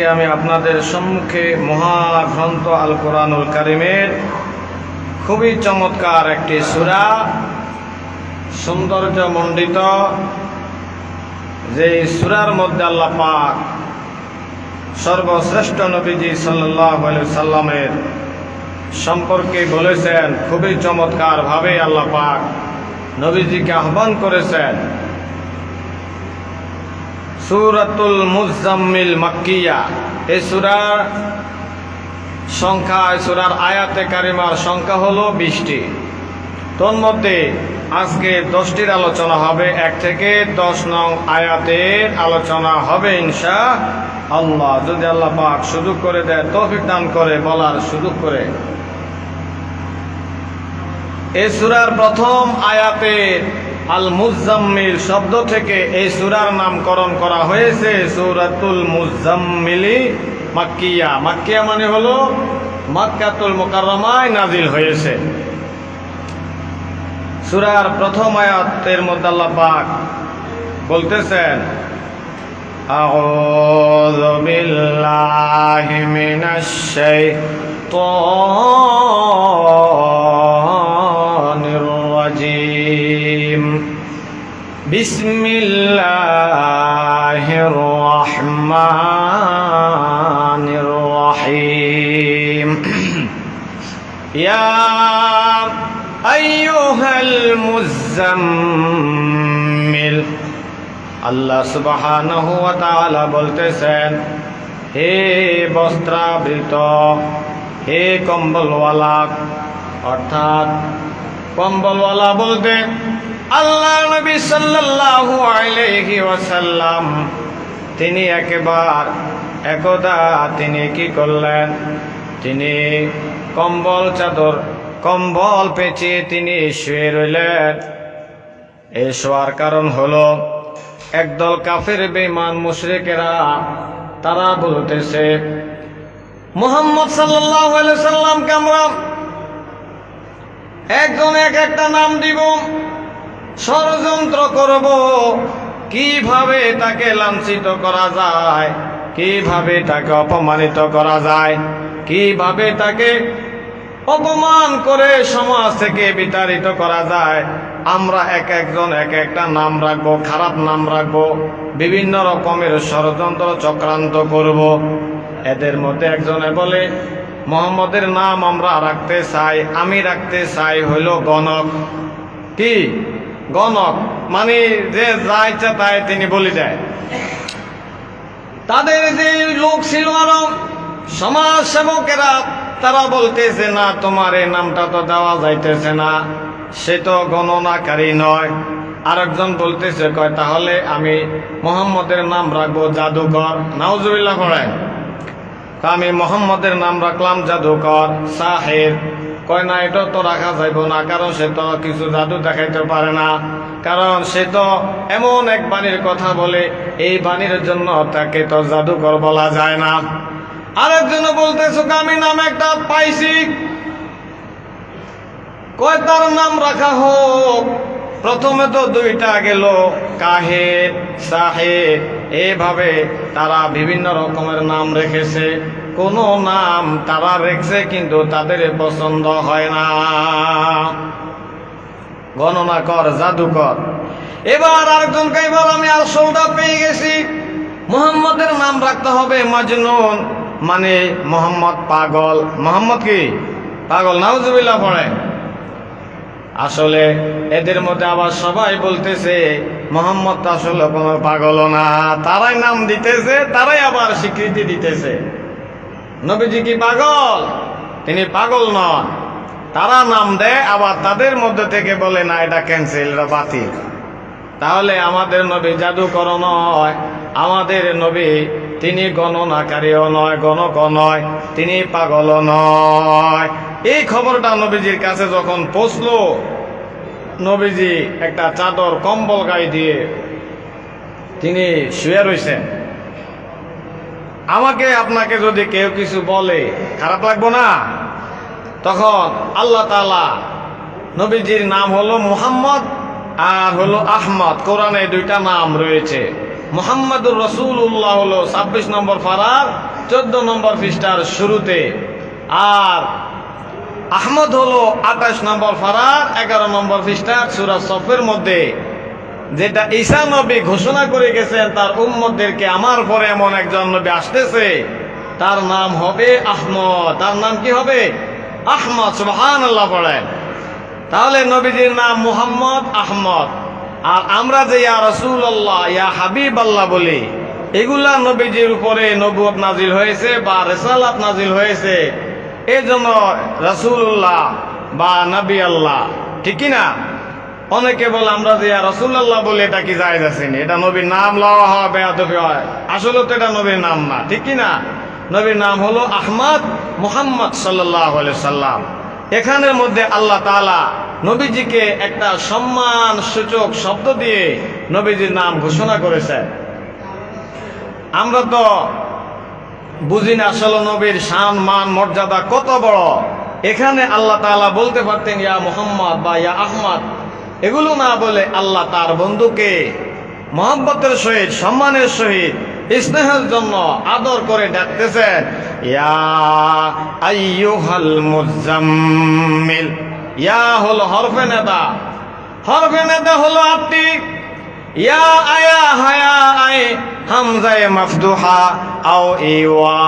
আজকে আমি আপনাদের সম্মুখে মহাগ্রন্থ আল কোরআনুল কারীমের খুবই চমৎকার একটি সূরা, সৌন্দর্যমণ্ডিত, যে সূরার মধ্যে আল্লাহ পাক সর্বশ্রেষ্ঠ নবীজি সাল্লাল্লাহু আলাইহি সাল্লামের সম্পর্কে বলেছেন। খুবই চমৎকার ভাবে আল্লাহ পাক নবীজিকে আহ্বান করেছেন। সূরাতুল মুজাম্মিল মাক্কিয়া, এই সূরার সংখ্যা, সূরার আয়াতে কারিমার সংখ্যা হলো 20টি। তোর মধ্যে আজকে 10টির আলোচনা হবে, 1 থেকে 10 নং আয়াতের আলোচনা হবে ইনশাআল্লাহ, যদি আল্লাহ পাক সুযোগ করে দেয়, তৌফিক দান করে বলার সুযোগ করে। এই সূরার প্রথম আয়াতের আল মুজাম্মিল শব্দ থেকে এই সূরার নামকরণ করা হয়েছে সূরাতুল মুজাম্মিলি মাক্কিয়া। মাক্কিয়া মানে হলো মক্কাতুল মুকাররমায় নাজিল হয়েছে। সূরার প্রথম আয়াতের মধ্যে আল্লাহ পাক বলতেছেন, আউযু বিল্লাহি মিনাশ শাইতানির রাজীম, বিসমিল্লাহির রহমানির রহিম। ইয়া আইয়ুহাল মুজাম্মিল, আল্লাহ সুবহানাহু ওয়া তাআলা বলতেছেন, হে বস্ত্রাবৃত, হে কম্বলওয়ালা। অর্থাৎ কম্বলওয়ালা বলতে আল্লাহ নবী সাল্লাল্লাহু আলাইহি ওয়াসাল্লাম তিনি একদা তিনি কি করলেন, তিনি কম্বল চাদর কম্বল পেঁচিয়ে তিনি শুয়ে রইলেন। এই শোয়ার কারণ হলো একদল কাফের বেঈমান মুশরিকেরা তারা বলতেছে, মুহাম্মদ সাল্লাল্লাহু আলাইহি সাল্লামকে আমরা একজন একটা নাম দিব, ষড়যন্ত্র করব, কিভাবে তাকে লাঞ্ছিত করা যায়, কিভাবে তাকে অপমানিত করা যায়, কিভাবে তাকে অপমান করে সমাজ থেকে বিতাড়িত করা যায়। আমরা একজন একটা নাম রাখবো, খারাপ নাম রাখবো, বিভিন্ন রকমের ষড়যন্ত্র চক্রান্ত করব। এদের মধ্যে একজনে বলে, মুহাম্মদের নাম আমরা রাখতে চাই, আমি রাখতে চাই হইল গণক। কি গণক মানে যে যা ইচ্ছা তাই তিনি বলি দেয়। তাদের যে লোক ছিল আরো সমাজ সেবকেরা, তারা বলতেছে, না তোমার এই নামটা তো দেওয়া যাইতেছে না, সে তো গণনাকারী নয়। আরেকজন বলতেছে, কয় তাহলে আমি মুহাম্মদের নাম রাখবো জাদুকর। নাউজুবিল্লাহ পড়েন। আমি মুহাম্মদের নাম রাখলাম জাদুকর, সাহের। কয় না, এটা তো রাখা যাইব না, কারণ সে তো কিছু জাদু দেখাইতে পারে না, কারণ সে তো এমন এক বাণীর কথা বলে, এই বাণীর জন্য তাকে তো জাদুকর বলা যায় না। আরেকজন বলতেছে, আমি নাম একটা পাইছি, কয় তার নাম রাখা হোক। প্রথমে তো 2টা গেল, কাহের, সাহের, এইভাবে তারা বিভিন্ন রকমের নাম রেখেছে। কোন নাম তারা রেখেছে কিন্তু তাদের পছন্দ হয় না। গণনা কর, জাদুকর। এবার আরেকজন কইবার, আমি আসলটা পেয়ে গেছি, মুহাম্মদের নাম রাখতে হবে মাজনুন, মানে মোহাম্মদ পাগল। মোহাম্মদ কি পাগল? নাউজুবিল্লাহ পড়ে। আসলে এদের মধ্যে আবার সবাই বলতেছে মোহাম্মদ তো আসলে কোনো পাগলও না, তারাই নাম দিতেছে, তারাই আবার স্বীকৃতি দিতেছে। নবীজি কি পাগল? তিনি পাগল নন। তারা নাম দেয়, আবার তাদের মধ্যে থেকে বলে, না এটা ক্যান্সেল, এটা বাতিল। তাহলে আমাদের নবী জাদুকর নয়, আমাদের নবী তিনি গণনাকারীও নয়, গণকও নয়, তিনি পাগলও নয়। এই খবরটা নবীজির কাছে যখন পৌঁছলো, নবীজি একটা চাদর কম্বল গায়ে দিয়ে তিনি শুয়ে রয়েছেন। আমাকে আপনাকে যদি কেউ কিছু বলে খারাপ লাগবো না? তখন আল্লাহ তাআলা, নবীজির নাম হলো মুহাম্মদ আর হলো আহমদ। কোরআনে 2টা নাম রয়েছে। মুহাম্মাদুর রাসূলুল্লাহ হলো 26 নম্বর পারার 14 নম্বর পৃষ্ঠার শুরুতে, আর আহমদ হলো 28 নম্বর পারার 11 নম্বর পৃষ্ঠার সূরা সফের মধ্যে, যেটা ঈসা নবী ঘোষণা করে গেছেন তার উম্মতদেরকে, আমার পরে এমন একজন নবী আসতেছে, তার নাম হবে আহমদ। তার নাম কি হবে? আহমদ। সুবহানাল্লাহ পড়েন। তাহলে নবীজির নাম মুহাম্মদ, আহমদ। আর আমরা যে ইয়া রাসূলুল্লাহ, ইয়া হাবিবাল্লাহ বলি, এগুলা নবীজির উপরে নবুয়ত নাজিল হয়েছে বা রিসালাত নাজিল হয়েছে, এই জন্য রাসূলুল্লাহ বা নবী আল্লাহ, ঠিক কি না? অনেকে বলে আমরা যে ইয়া রাসূলুল্লাহ বলে, এটা কি জায়েজ আছে? এটা নবীর নাম লওয়া হয়, বেয়াদবি হয়। আসলে তো এটা নবীর নাম না, ঠিক কি না? নবীর নাম হলো আহমদ মুহাম্মদ সাল্লাল্লাহু আলাইহি সাল্লাম। এখানের মধ্যে আল্লাহ তাআলা নবীজিকে একটা সম্মান সূচক শব্দ দিয়ে নবীজির নাম ঘোষণা করেছেন। আমরা তো বুঝি না আসলে নবীর শান, মান, মর্যাদা কত বড়। এখানে আল্লাহ তাআলা বলতে পারতেন ইয়া মুহাম্মদ বা ইয়া আহমদ, এগুলো না বলে আল্লাহ তার বন্ধুকে মহব্বতের সহিত, সম্মানের সহিত, স্নেহের জন্য আদর করে ডাকতেছেন ইয়া আইয়ুহাল মুজাম্মিল। ইয়া হলো হরফে নেদা, হরফে নেদা হলো আপনি। ইয়া আয়া হায়া আয় হামজায়ে মাফদুহা আও ইওয়া,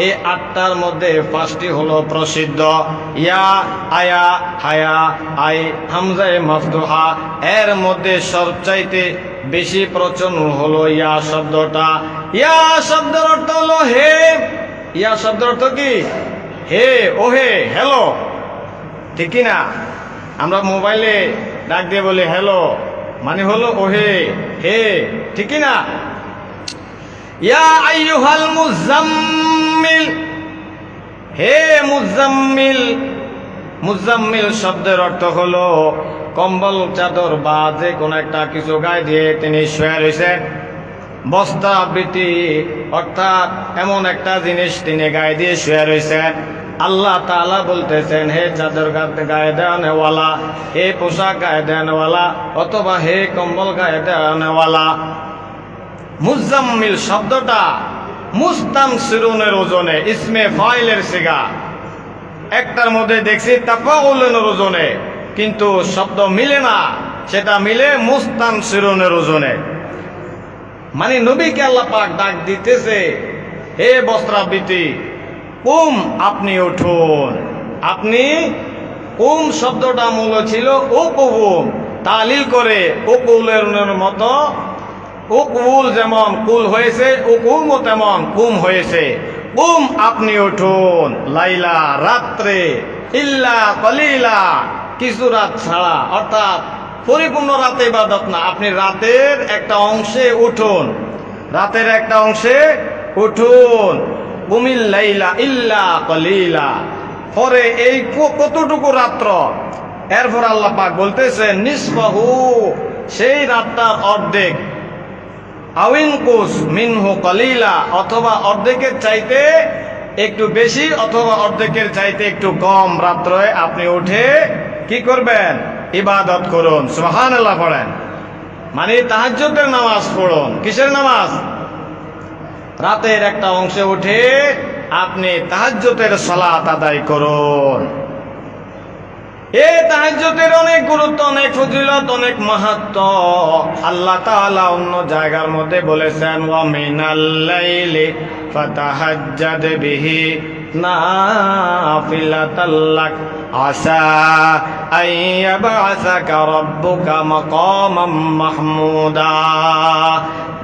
এই আটটার মধ্যে পাঁচটি হলো প্রসিদ্ধ। ইয়া আয়া হায়া আয় হামজায়ে মাফদুহা, এর মধ্যে সবচাইতে বেশি প্রচলন হলো ইয়া শব্দটা। ইয়া শব্দের অর্থ হলো হে। ইয়া শব্দের অর্থ কি? হে, ও হে, হ্যালো, ঠিক কি না? আমরা মোবাইলে ডাক দিয়ে বলি হ্যালো, মানে হলো ওহে, হে, ঠিক কি না? ইয়া আইয়ুহাল মুজাম্মিল, হে মুজাম্মিল। মুজাম্মিল শব্দের অর্থ হলো কম্বল, চাদর বা যে কোনো একটা কিছু গায়ে দিয়ে তিনি শুয়ে রয়েছেন। বস্তা আবৃত্তি অর্থাৎ এমন একটা জিনিস তিনি গায়ে দিয়ে শুয়ে রয়েছেন। আল্লাহ তাআলা বলতেছেন হে চাদর গায়ে দেওয়ানেওয়ালা, হে পোশাক গায়ে দেওয়ানেওয়ালা, অথবা হে কম্বল গায়ে দেওয়ানেওয়ালা। মুজাম্মিল শব্দটা মুস্তানসিরুনের ওজনে, ইসমে ফাইলের সিগা। একটার মধ্যে দেখছি তাফাউলের ওজনে, কিন্তু শব্দ মিলে না, সেটা মিলে মুস্তানসিরুনের ওজনে। মানে নবীকে আল্লাহ পাক ডাক দিতেছে হে বস্ত্রাবৃত্তি, কুম, আপনি উঠুন। আপনি, কুম শব্দটা মূল ছিল উকুম, তালিল করে উকুলের মতো, উকুল যেমন কুল হয়েছে, উকুমও তেমন কুম হয়েছে। কুম, আপনি উঠুন, লাইলা, রাত্রে, ইল্লা কলিলা, কিছু রাত ছাড়া, অর্থাৎ পরিপূর্ণ রাতে ইবাদত না, আপনি রাতের একটা অংশে উঠুন, রাতের একটা অংশে উঠুন। কুমিল লাইলা ইল্লা কলিলা, পরে এই কতটুকু রাত্র, এরপর আল্লাহ পাক বলতেছেন নিসফাহু, সেই রাতটার অর্ধেক, আউইনকুস মিনহু কলিলা, অথবা অর্ধেকের চাইতে একটু বেশি, অথবা অর্ধেকের চাইতে একটু কম রাত্রে আপনি উঠে কি করবেন? ইবাদত করুন। সুবহানাল্লাহ পড়েন। মানে তাহাজ্জুদের নামাজ পড়ুন। কিসের নামাজ? রাতের একটা অংশে উঠে আপনি তাহাজ্জুদের সালাত আদায় করুন। এই তাহাজ্জুদের অনেক গুরুত্ব, অনেক ফজিলত, অনেক মাহাত্ম্য। আল্লাহ তাআলা অন্য জায়গার মধ্যে বলেছেন ওয়া মিনাল লাইলি ফাতাহাজ্জাদ বিহি নাফিলাতাল লাক আসা আইয়াবআসাকা রাব্বুকা মাকামাম মাহমুদা।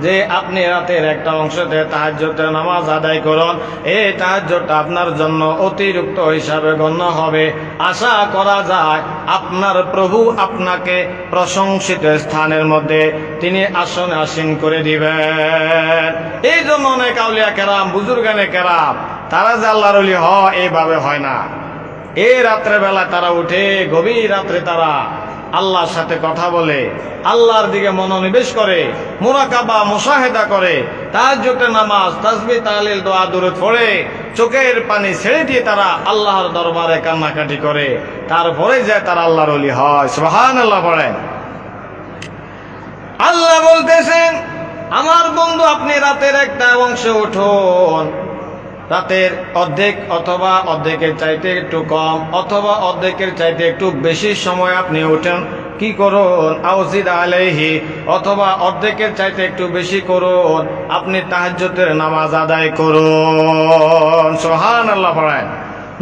যে আপনি রাতের একটা অংশতে তাহাজ্জুদের নামাজ আদায় করুন, এই তাহাজ্জুদটা আপনার জন্য অতিরিক্ত হিসাবে গণ্য হবে। আশা করা যায় আপনার প্রভু আপনাকে প্রশংসিত স্থানের মধ্যে তিনি আসনে আসীন করে দিবেন। এই জন্য অনেক আউলিয়া কেরাম, বুজুর্গানে কেরাম, তারা যে আল্লাহর ওলি হয় এইভাবে হয় না। এই রাত্রে বেলা তারা উঠে, গভীর রাত্রে তারা আল্লাহর সাথে কথা বলে, আল্লাহর দিকে মনোনিবেশ করে, মুরাকাবা, মুশাহেদা করে, তাহাজ্জুদের নামাজ, তাসবিহ, তাহলিল, দোয়া, দুরূদ পড়ে, চোখের পানি ছেড়ে দিয়ে তারা আল্লাহর দরবারে কান্নাকাটি করে, তারপরে যায় তারা আল্লাহর ওলি হয়। সুবহানাল্লাহ পড়েন। আল্লাহ বলতেছেন আমার বন্ধু আপনি রাতের একটা অংশে উঠুন, রাতের অর্ধেক অথবা অর্ধেকের চাইতে একটু কম অথবা অর্ধেকের চাইতে একটু বেশি সময় আপনি ওঠেন, কি করুন, আউজিদ আলাইহি, অথবা অর্ধেকের চাইতে একটু বেশি করুন, আপনি তাহাজ্জুদের নামাজ আদায় করুন। সুবহানাল্লাহ পড়েন।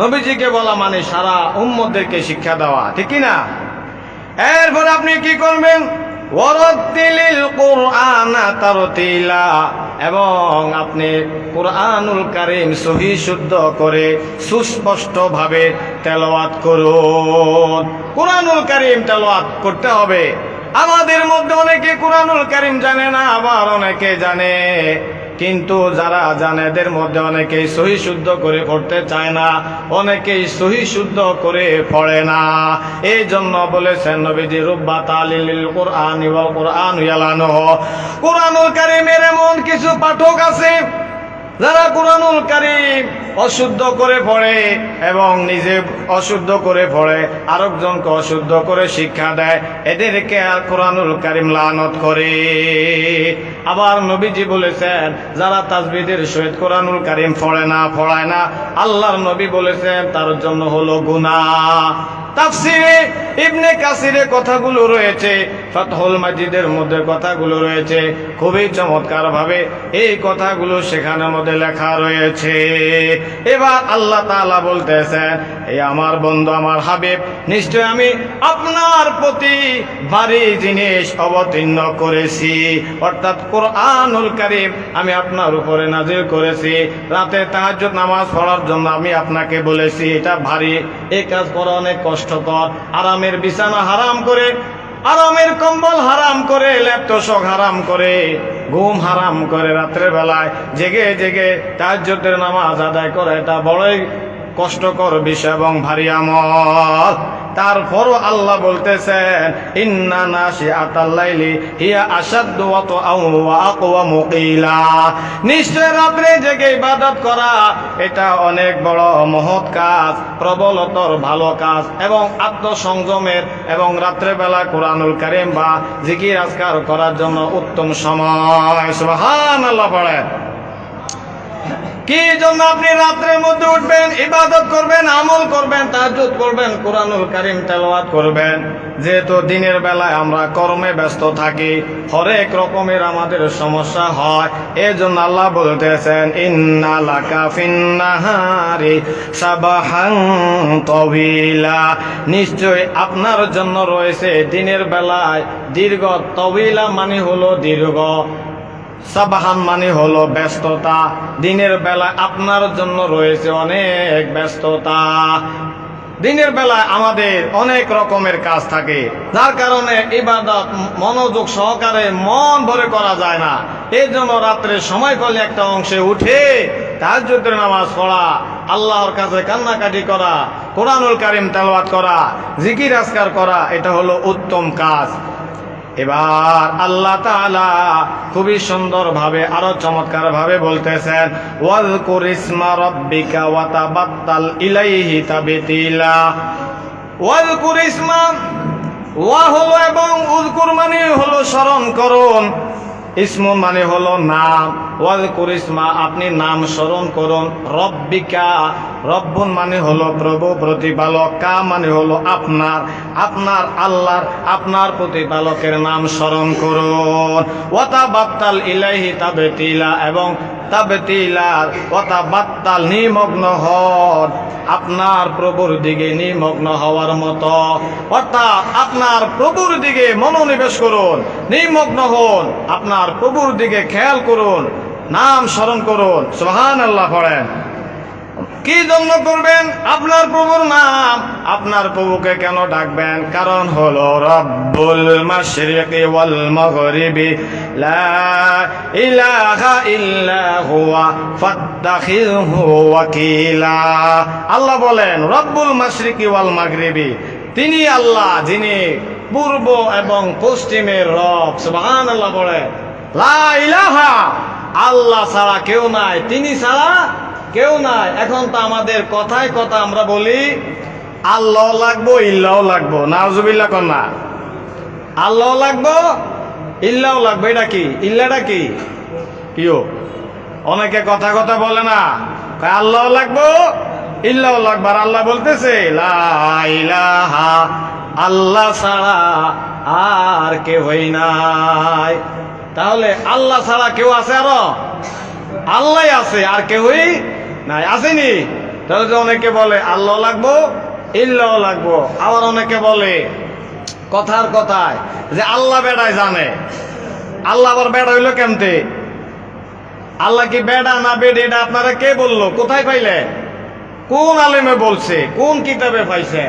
নবীজিকে বলা মানে সারা উম্মতদেরকে শিক্ষা দেওয়া, ঠিক কি না? এরপর আপনি কি করবেন? ওয়ারাত্তিলিল কুরআনা তারতিলা, এবং আপনি কুরআনুল কারীম সহি শুদ্ধ করে সুস্পষ্টভাবে তেলাওয়াত করুন। কুরআনুল কারীম তেলাওয়াত করতে হবে। আমাদের মধ্যে অনেকে কুরআনুল কারীম জানে না, আবার অনেকে জানে, কিন্তু যারা জানে এদের মধ্যে অনেকেই সহি শুদ্ধ করে পড়তে চায় না, অনেকেই সহি শুদ্ধ করে পড়ে না। এই জন্য বলেছেন নবীজি রুব্বা তালিলিল কুরআন ওয়াল কুরআন ইয়ালানুহু, কুরআনুল কারীমের এমন কিছু পাঠক আছে যারা কুরআনুল কারীম অশুদ্ধ করে পড়ে এবং নিজে অশুদ্ধ করে পড়ে, আরেকজনকে অশুদ্ধ করে শিক্ষা দেয়, এদেরকে আর কুরআনুল কারীম লানত করে। আবার নবীজি বলেছেন যারা তাসবিহের সহিত কুরআনুল কারীম পড়ায় না, আল্লাহর নবী বলেছেন তার জন্য হলো গুনাহ। তাফসিরে ইবনে কাসিরে কথাগুলো রয়েছে, ফাতহুল মাজিদের মধ্যে কথাগুলো রয়েছে, খুবই চমৎকার ভাবে এই কথাগুলো সেখানের মধ্যে লেখা রয়েছে। এবার আল্লাহ তাআলা বলতেছেন, এই আমার বন্ধু আমার হাবিব, নিশ্চয় আমি আপনার প্রতি ভারী জিনিস অবতীর্ণ করেছি, অর্থাৎ কুরআনুল কারীম আমি আপনার উপরে নাজিল করেছি। রাতে তাহাজ্জুদ নামাজ পড়ার জন্য আমি আপনাকে বলেছি, এটা ভারী, এই কাজ করা অনেক কষ্টকর। আরামের বিছানা হারাম করে, আরামের কম্বল হারাম করে, ল্যাপটপ হারাম করে, ঘুম হারাম করে, রাত্রে বেলায় জেগে জেগে তাহাজ্জুদের নামাজ আদায় করা এটা বড়ই কষ্টকর বিষয় এবং ভারী আমল। তারপরও আল্লাহ বলতেছেন ইন্না নাশিআতাল লাইলি হিয়া আশাদ্দু ওয়াতআও ওয়া আকওয়ামু কিলা, নিশ্চয় রাত্রে জেগে ইবাদত করা এটা অনেক বড় মহৎ কাজ, প্রবলতর ভালো কাজ এবং আত্মসংযমের এবং রাত্রে বেলা কুরআনুল কারীম বা জিকির আজকার করার জন্য উত্তম সময়। সুবহানাল্লাহ পড়েন। কি জন্য আপনি রাত্রের মধ্যে উঠবেন, ইবাদত করবেন, আমল করবেন, তাহাজ্জুদ করবেন, কুরআনুল কারীম তেলাওয়াত করবেন? যেহেতু দিনের বেলায় আমরা কর্মে ব্যস্ত থাকি, হরেক রকমের আমাদের সমস্যা হয়, এজন্য আল্লাহ বলতেছেন ইন্না লাকা ফিন্নাহারি সাবাহান তাওয়িলা, নিশ্চয় আপনার জন্য রয়েছে দিনের বেলায় দীর্ঘ, তাওয়িলা মানে হলো দীর্ঘ, সাবাহান মানে হলো ব্যস্ততা। দিনের বেলা আপনার জন্য রয়েছে অনেক ব্যস্ততা। দিনের বেলায় আমাদের অনেক রকমের কাজ থাকে, যার কারণে ইবাদত মনোযোগ সহকারে মন ভরে করা যায় না। এই জন্য রাত্রে সময় করলে একটা অংশে উঠে তাহাজ্জুদের নামাজ পড়া, আল্লাহর কাছে কান্নাকাটি করা, কুরআনুল কারীম তেলাওয়াত করা, জিকির আজকার করা, এটা হলো উত্তম কাজ। এবার আল্লাহ তাআলা খুবই সুন্দর ভাবে আরো চমৎকার ভাবে বলতেছেন ওয়াজকুর ইসমা রাব্বিকা ওয়া তাবাত্তাল ইলাইহি তাবতিলা। ওয়াজকুর ইসমা, ওয়া হলো এবং উযকুর মানে হলো স্মরণ করুন, ইসমু মানে হলো নাম, ওয়াজকুর ইসমা আপনি নাম স্মরণ করুন, রব্বিকা, রব্বুন মানে হলো প্রভু প্রতিপালক, কা মানে হলো আপনার, আপনার আল্লাহর, আপনার প্রতিপালকের নাম স্মরণ করুন। ওয়াতাবাত্তাল ইলাইহি তাবতিলা, এবং তাবতিলা ওয়াতাবাত্তাল নিমগ্ন হন আপনার প্রভুর দিকে, নিমগ্ন হওয়ার মতো, অর্থাৎ আপনার প্রভুর দিকে মনোনিবেশ করুন, নিমগ্ন হন, আপনার প্রভুর দিকে খেয়াল করুন, নাম স্মরণ করুন। সুবহানাল্লাহ পড়েন। কি জন্য করবেন? আপনার প্রভুর নাম, আপনার প্রভুকে কেন ডাকবেন? কারণ হলো রব্বুল মাশরিকি ওয়াল মাগরিবি লা ইলাহা ইল্লা হুয়া ফাত্তাখিযহু ওয়াকিলা। আল্লাহ বলেন রব্বুল মাশরিকি ওয়াল মাগরিবি, তিনি আল্লাহ যিনি পূর্ব এবং পশ্চিমের রব। সুবহানাল্লাহ বলেন। লা ইলাহা, আল্লাহ ছাড়া কেউ নাই, তিনি ছাড়া কেউ নাই। এখন তো আমাদের কথায় কথা আমরা বলি আল্লাহ লাগবো, ইল্লাহ লাগবো, নাউজুবিল্লাহ কোন না, আল্লাহ লাগবো, ইল্লাহ লাগবো। এটা কি? ইল্লাটা কি? কিও অনেকে কথা কথা বলে না, আল্লাহ লাগবো, ইল্লাহ লাগবো। আর আল্লাহ বলতেছে লা ইলাহা, আল্লাহ ছাড়া আর কেউই নাই। তাহলে আল্লাহ ছাড়া কেউ আছে? আরো আল্লাহ আছে, আর কেউই নাই। আসেনি? তাহলে অনেকে বলে আল্লাহ লাগবো, ইল্লাহ লাগবো। আবার অনেকে বলে কথার কথায় যে আল্লাহ বেড়ায় জানে। আল্লাহ আবার বেড়া হইলো কেমতে? আল্লাহ কি বেড়া না বেড়ে, এটা আপনারা কে বললো? কোথায় পাইলে? কোন আলেমে বলছে? কোন কিতাবে পাইছে?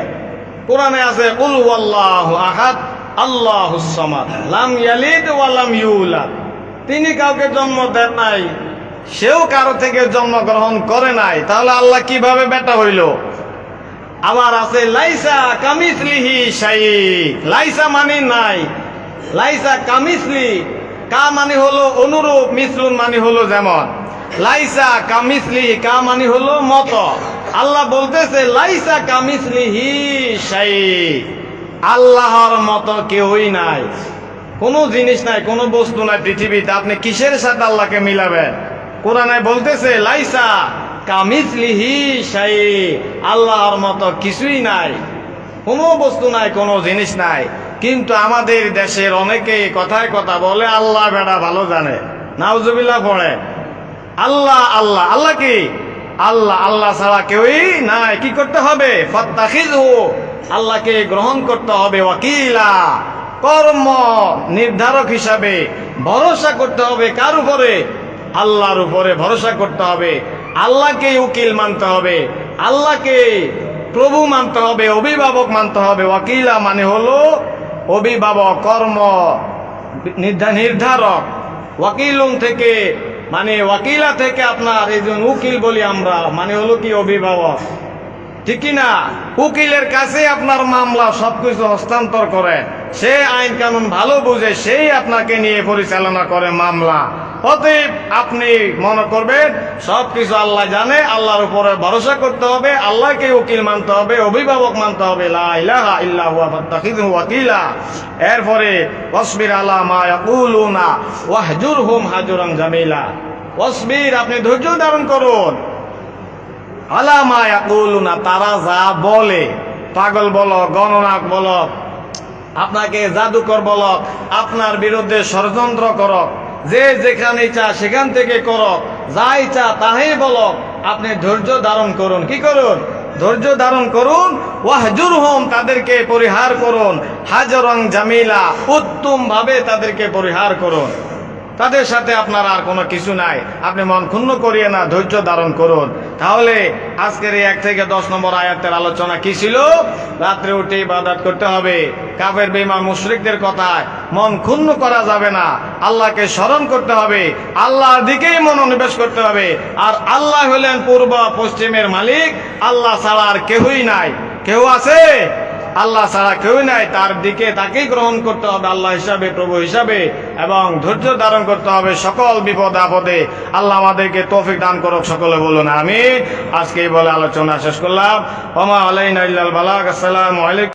কোরআনে আছে কুল হুয়াল্লাহু আহাদ আল্লাহুস সামাদ লাম ইয়ালিদ ওয়া লাম ইউলাদ। তিনি কাউকে জন্ম দেন নাই, সেও কারো থেকে জন্মগ্রহণ করে নাই। তাহলে আল্লাহ কিভাবে বেটা হইল? আবার আছে লাইসা কামিসলিহি শাই। লাইসা মানে নাই, লাইসা কামিসলি। কা মানে হলো অনুরূপ, মিসলুন মানে হলো যেমন। লাইসা কামিসলি, কা মানে হলো মতো। আল্লাহ বলতেছে লাইসা কামিসলিহি শাই, আল্লাহর মতো কেউই নাই। কোনো জিনিস নাই, কোনো বস্তু নাই পৃথিবীতে। আপনি কিসের সাথে আল্লাহকে মিলাবেন? কোরআনে বলতেছে লাইসা কামিসলিহি শাই, আল্লাহর মতো কিছুই নাই, কোনো বস্তু নাই, কোনো জিনিস নাই। কিন্তু আমাদের দেশের অনেকে কথায় কথা বলে আল্লাহ বেড়া ভালো জানে, নাউজুবিল্লাহ পড়ে। আল্লাহ আল্লাহ আল্লাহ কি? আল্লাহ আল্লাহ ছাড়া কেউই নাই। কি করতে হবে? ফাত্তাখিযহু, আল্লাহকে গ্রহণ করতে হবে ওয়াকিলা, কর্ম নির্ধারক হিসাবে। ভরসা করতে হবে কার উপরে? আল্লাহর উপরে ভরসা করতে হবে। আল্লাহকে উকিল মানতে হবে, আল্লাহকে প্রভু মানতে হবে, অভিভাবক মানতে হবে। ওয়াকিলা মানে হলো অভিভাবক, কর্ম নির্ধারক। ওয়াকিলুন থেকে মানে ওয়াকিলা থেকে আপনার এই যে উকিল বলি আমরা, মানে হলো কি অভিভাবক, ঠিক না? উকিলের কাছে আপনার মামলা সবকিছু হস্তান্তর করে, সে আইন কানুন ভালো বুঝে, সেই আপনাকে নিয়ে পরিচালনা করে মামলা। অতএব আপনি মনে করবেন সবকিছু আল্লাহ জানে, আল্লাহর উপরে ভরসা করতে হবে, আল্লাহকে উকিল মানতে হবে, অভিভাবক মানতে হবে। লা ইলাহা ইল্লা হুয়া ফাত্তাখিযহু ওয়াকিলা। এরপরে ওয়াসবির আলা মা ইয়াকুলুনা ওয়াহজুরহুম হাজরান জামিলা। ওয়াসবির, আপনি ধৈর্য ধারণ করুন। আলা মা ইয়াকুলুনা, তারা যা বলে, পাগল বলো, গণনাক বলো, আপনাকে জাদুকর বলো, আপনার বিরুদ্ধে ষড়যন্ত্র করক, যে যেখানে ইচ্ছা সেখান থেকে করক, যা ইচ্ছা তাই বলক, আপনি ধৈর্য ধারণ করুন। কি করুন? ধৈর্য ধারণ করুন। ওয়াহজুরহুম, তাদেরকে পরিহার করুন। হাজরান জামিলা, উত্তম ভাবে তাদেরকে পরিহার করুন। তাদের সাথে আপনার আর কোনো কিছু নাই। আপনি মন ক্ষুণ্ণ করিয়ে না, ধৈর্য ধারণ করুন। তাহলে আজকের এই 1 থেকে 10 নম্বর আয়াতের আলোচনা কি ছিল? রাত্রে উঠে ইবাদত করতে হবে। কাফের বেঈমান মুশরিকদের কথায় মন ক্ষুণ্ণ করা যাবে না। আল্লাহকে স্মরণ করতে হবে, আল্লাহর দিকেই মনোনিবেশ করতে হবে। আর আল্লাহ হলেন পূর্ব পশ্চিমের মালিক, আল্লাহ ছাড়া আর কেউই নাই। কেউ আছে? আল্লাহ ছাড়া কেউ নাই। তার দিকে তাকেই গ্রহণ করতে হবে আল্লাহ হিসাবে, প্রভু হিসাবে, এবং ধৈর্য ধারণ করতে হবে সকল বিপদ আপদে। আল্লাহ আমাদেরকে তৌফিক দান করুক, সকলে বলুন আমিন। আজকে এই বলে আলোচনা শেষ করলাম। ওমা আলাইনা ইল্লাল বালাগ। আসসালামু আলাইকুম।